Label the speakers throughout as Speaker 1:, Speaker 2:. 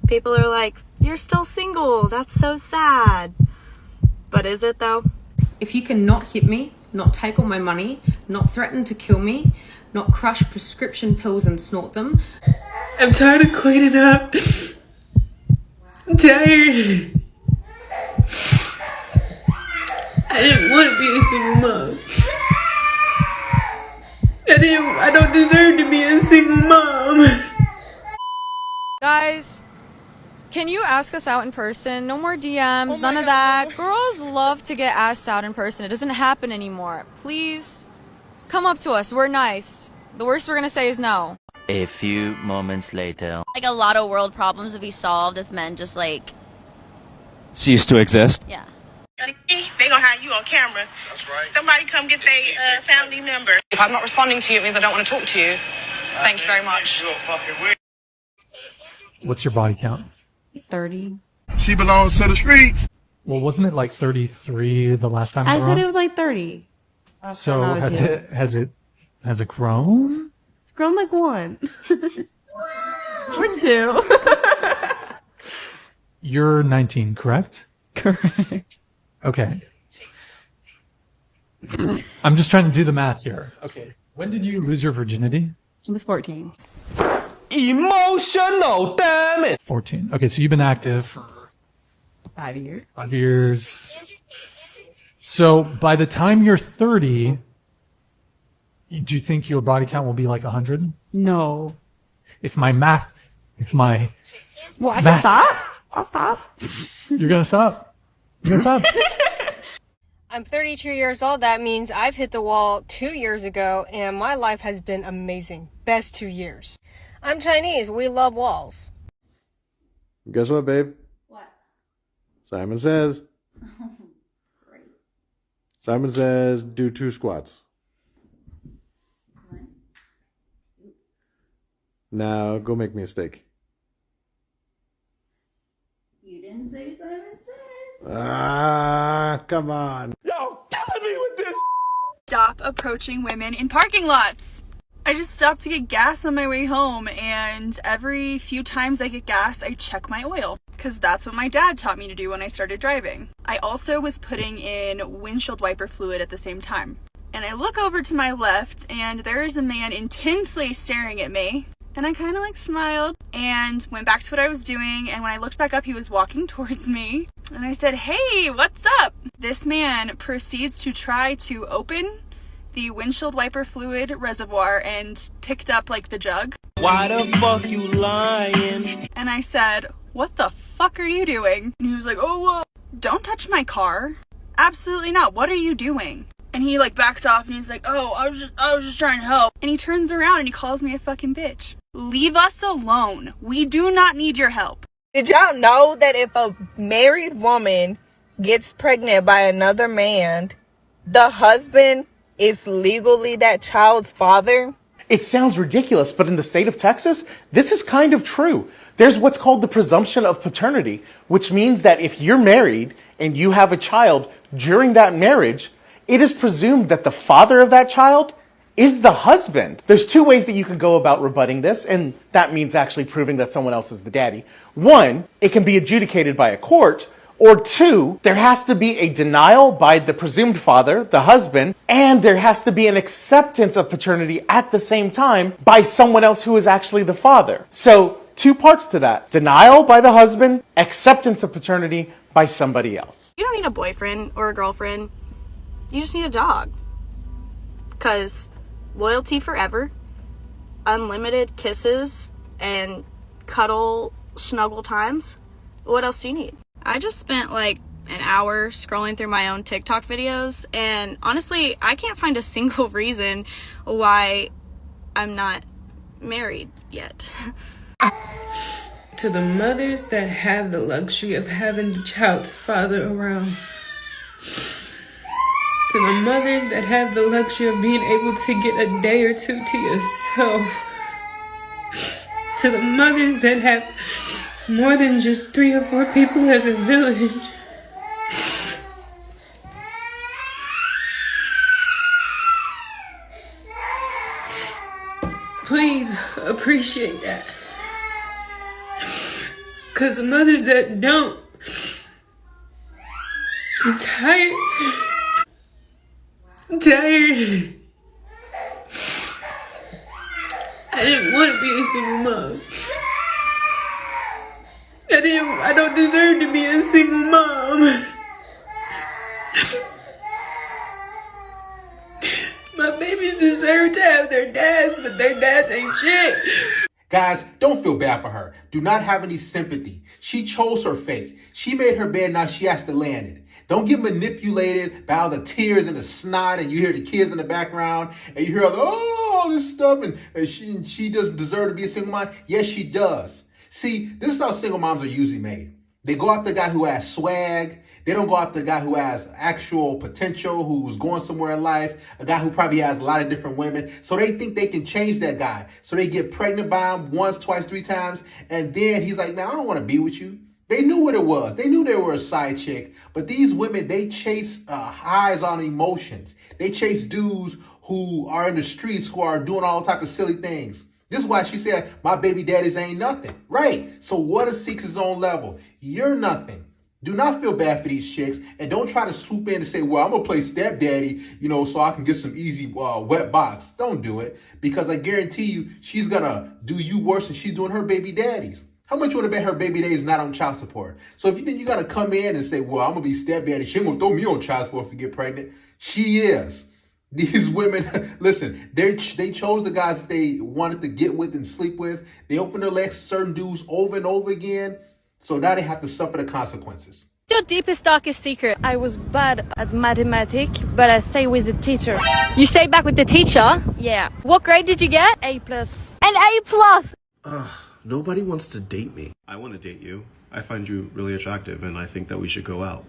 Speaker 1: People are like, you're still single. That's so sad. But is it though?
Speaker 2: If you can not hit me, not take all my money, not threaten to kill me, not crush prescription pills and snort them.
Speaker 3: I'm tired of cleaning up. I'm tired. I didn't want to be a single mom. I don't deserve to be a single mom.
Speaker 4: Guys, can you ask us out in person? No more DMs, none of that. Girls love to get asked out in person. It doesn't happen anymore. Please come up to us. We're nice. The worst we're gonna say is no.
Speaker 5: A few moments later.
Speaker 6: Like, a lot of world problems would be solved if men just, like,
Speaker 7: cease to exist.
Speaker 6: yeah.
Speaker 8: They gonna have you on camera. That's right. Somebody come get their family member.
Speaker 9: If I'm not responding to you, it means I don't want to talk to you. Thank you very much.
Speaker 10: What's your body count?
Speaker 4: 30.
Speaker 11: She belongs to the streets.
Speaker 10: Well, wasn't it like 33 the last time?
Speaker 4: I said it was like 30.
Speaker 10: So has it grown?
Speaker 4: It's grown like 1. Or 2.
Speaker 10: You're 19, correct?
Speaker 4: Correct.
Speaker 10: Okay. I'm just trying to do the math here. Okay. When did you lose your virginity?
Speaker 4: It was 14.
Speaker 7: Emotional, damn it!
Speaker 10: 14. Okay, so you've been active for
Speaker 4: 5 years.
Speaker 10: 5 years. So by the time you're 30, do you think your body count will be like 100?
Speaker 4: No.
Speaker 10: Well,
Speaker 4: I can stop. I'll stop.
Speaker 10: You're gonna stop. You're gonna stop.
Speaker 12: I'm 32 years old. That means I've hit the wall 2 years ago, and my life has been amazing. Best 2 years. I'm Chinese. We love walls.
Speaker 13: Guess what, babe?
Speaker 4: What?
Speaker 13: Simon says.
Speaker 4: Great.
Speaker 13: Simon says do 2 squats. Now go make me a steak.
Speaker 4: You didn't say Simon says.
Speaker 13: Ah, come on.
Speaker 11: Y'all killing me with this.
Speaker 14: Stop approaching women in parking lots. I just stopped to get gas on my way home, and every few times I get gas, I check my oil, because that's what my dad taught me to do when I started driving. I also was putting in windshield wiper fluid at the same time. And I look over to my left, and there is a man intensely staring at me. And I kind of like smiled and went back to what I was doing. And when I looked back up, he was walking towards me. And I said, "Hey, what's up?" This man proceeds to try to open the windshield wiper fluid reservoir and picked up like the jug.
Speaker 5: Why the fuck you lying?
Speaker 14: And I said, "What the fuck are you doing?" And he was like, "Oh, don't touch my car." Absolutely not. What are you doing? And he like backs off and he's like, "Oh, I was just trying to help." And he turns around and he calls me a fucking bitch. Leave us alone. We do not need your help.
Speaker 8: Did y'all know that if a married woman gets pregnant by another man, the husband is legally that child's father?
Speaker 15: It sounds ridiculous, but in the state of Texas, this is kind of true. There's what's called the presumption of paternity, which means that if you're married and you have a child during that marriage, it is presumed that the father of that child is the husband. There's 2 ways that you can go about rebutting this, and that means actually proving that someone else is the daddy. 1, it can be adjudicated by a court, or 2, there has to be a denial by the presumed father, the husband, and there has to be an acceptance of paternity at the same time by someone else who is actually the father. So 2 parts to that. Denial by the husband, acceptance of paternity by somebody else.
Speaker 1: You don't need a boyfriend or a girlfriend. You just need a dog. Because loyalty forever, unlimited kisses, and cuddle, snuggle times. What else do you need? I just spent like an hour scrolling through my own TikTok videos, and honestly, I can't find a single reason why I'm not married yet.
Speaker 3: To the mothers that have the luxury of having the child's father around. To the mothers that have the luxury of being able to get a day or 2 to yourself. To the mothers that have more than just 3 or 4 people as a village. Please appreciate that. Because the mothers that don't, I'm tired. I'm tired. I didn't want to be a single mom. I don't deserve to be a single mom. My babies deserve to have their dads, but their dads ain't shit.
Speaker 16: Guys, don't feel bad for her. Do not have any sympathy. She chose her fate. She made her bed, now she has to lay in it. Don't get manipulated by all the tears and the snot, and you hear the kids in the background, and you hear all this stuff, and she doesn't deserve to be a single mom. Yes, she does. See, this is how single moms are usually made. They go after the guy who has swag. They don't go after the guy who has actual potential, who's going somewhere in life, a guy who probably has a lot of different women. So they think they can change that guy. So they get pregnant by him once, twice, 3 times, and then he's like, man, I don't want to be with you. They knew what it was. They knew they were a side chick. But these women, they chase highs on emotions. They chase dudes who are in the streets, who are doing all type of silly things. This is why she said, my baby daddies ain't nothing. Right. So what seeks his own level? You're nothing. Do not feel bad for these chicks, and don't try to swoop in and say, well, I'm going to play stepdaddy, so I can get some easy wet box. Don't do it, because I guarantee you she's going to do you worse than she's doing her baby daddies. How much you want to bet her baby daddy is not on child support? So if you think you got to come in and say, well, I'm going to be stepdaddy, she ain't going to throw me on child support if you get pregnant. She is. These women, listen, they chose the guys that they wanted to get with and sleep with. They opened their legs to certain dudes over and over again. So now they have to suffer the consequences.
Speaker 17: Your deepest, darkest secret? I was bad at mathematics, but I stay with the teacher.
Speaker 12: You stayed back with the teacher?
Speaker 17: Yeah.
Speaker 12: What grade did you get?
Speaker 17: A+.
Speaker 12: An A+!
Speaker 18: Nobody wants to date me. I want to date you. I find you really attractive, and I think that we should go out.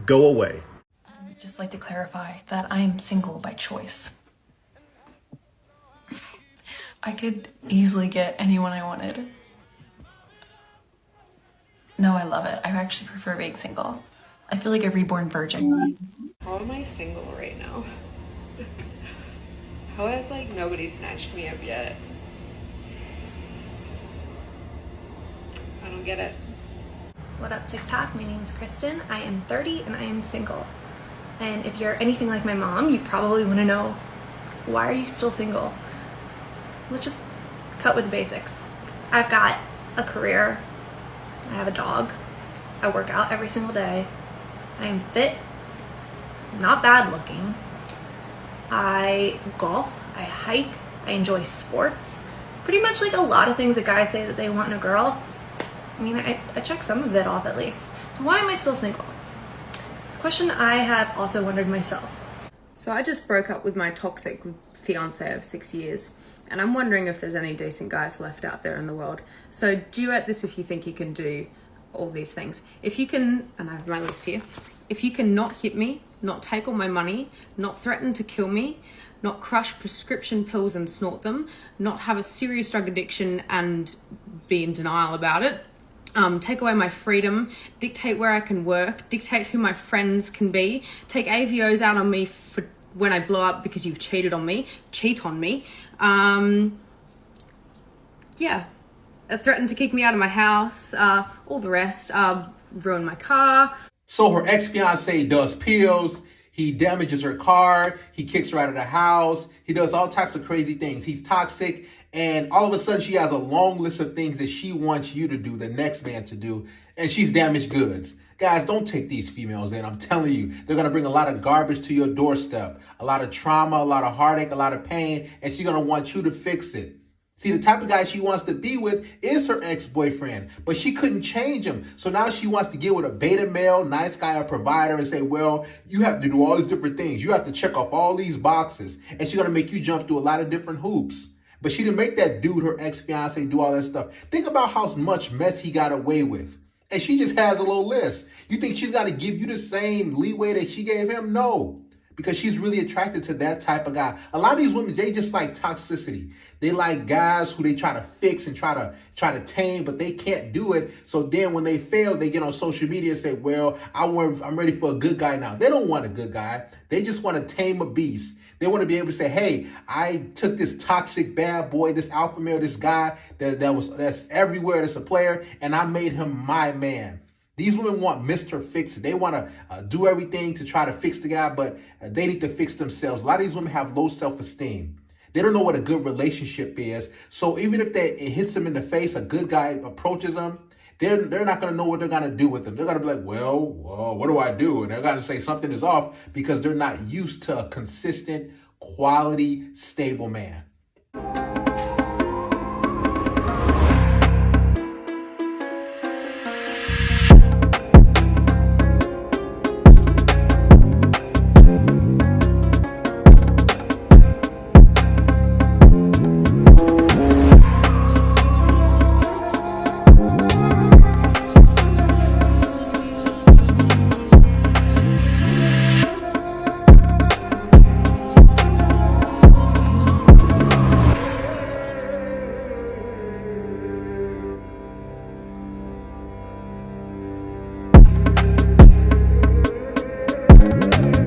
Speaker 18: Go away.
Speaker 19: I'd just like to clarify that I am single by choice. I could easily get anyone I wanted. No, I love it. I actually prefer being single. I feel like a reborn virgin.
Speaker 20: How am I single right now? How has nobody snatched me up yet? I don't get it.
Speaker 21: What up, TikTok? My name is Kristen. I am 30 and I am single. And if you're anything like my mom, you probably want to know, why are you still single? Let's just cut with the basics. I've got a career. I have a dog. I work out every single day. I am fit, not bad looking. I golf, I hike, I enjoy sports. Pretty much like a lot of things that guys say that they want in a girl. I mean, I check some of it off at least. So why am I still single? It's a question I have also wondered myself.
Speaker 2: So I just broke up with my toxic fiance of 6 years, and I'm wondering if there's any decent guys left out there in the world. So duet this if you think you can do all these things. If you can, and I have my list here, if you can not hit me, not take all my money, not threaten to kill me, not crush prescription pills and snort them, not have a serious drug addiction and be in denial about it, take away my freedom, dictate where I can work, dictate who my friends can be, take AVOs out on me for when I blow up because you've cheated on me, cheat on me, threaten to kick me out of my house, all the rest, ruin my car.
Speaker 16: So her ex-fiance does pills, he damages her car, he kicks her out of the house, he does all types of crazy things. He's toxic, and all of a sudden she has a long list of things that she wants you to do, the next man to do, and she's damaged goods. Guys, don't take these females in. I'm telling you, they're going to bring a lot of garbage to your doorstep, a lot of trauma, a lot of heartache, a lot of pain, and she's going to want you to fix it. See, the type of guy she wants to be with is her ex-boyfriend, but she couldn't change him. So now she wants to get with a beta male, nice guy, a provider, and say, well, you have to do all these different things. You have to check off all these boxes. And she's going to make you jump through a lot of different hoops. But she didn't make that dude, her ex-fiance, do all that stuff. Think about how much mess he got away with. And she just has a little list. You think she's got to give you the same leeway that she gave him? No. Because she's really attracted to that type of guy. A lot of these women, they just like toxicity. They like guys who they try to fix and try to tame, but they can't do it. So then when they fail, they get on social media and say, well, I'm ready for a good guy now. They don't want a good guy. They just want to tame a beast. They want to be able to say, hey, I took this toxic bad boy, this alpha male, this guy that's everywhere, that's a player, and I made him my man. These women want Mr. Fix It. They want to do everything to try to fix the guy, but they need to fix themselves. A lot of these women have low self-esteem. They don't know what a good relationship is. So even if it hits them in the face, a good guy approaches them, they're not going to know what they're going to do with them. They're going to be like, well, what do I do? And they're going to say something is off because they're not used to a consistent, quality, stable man.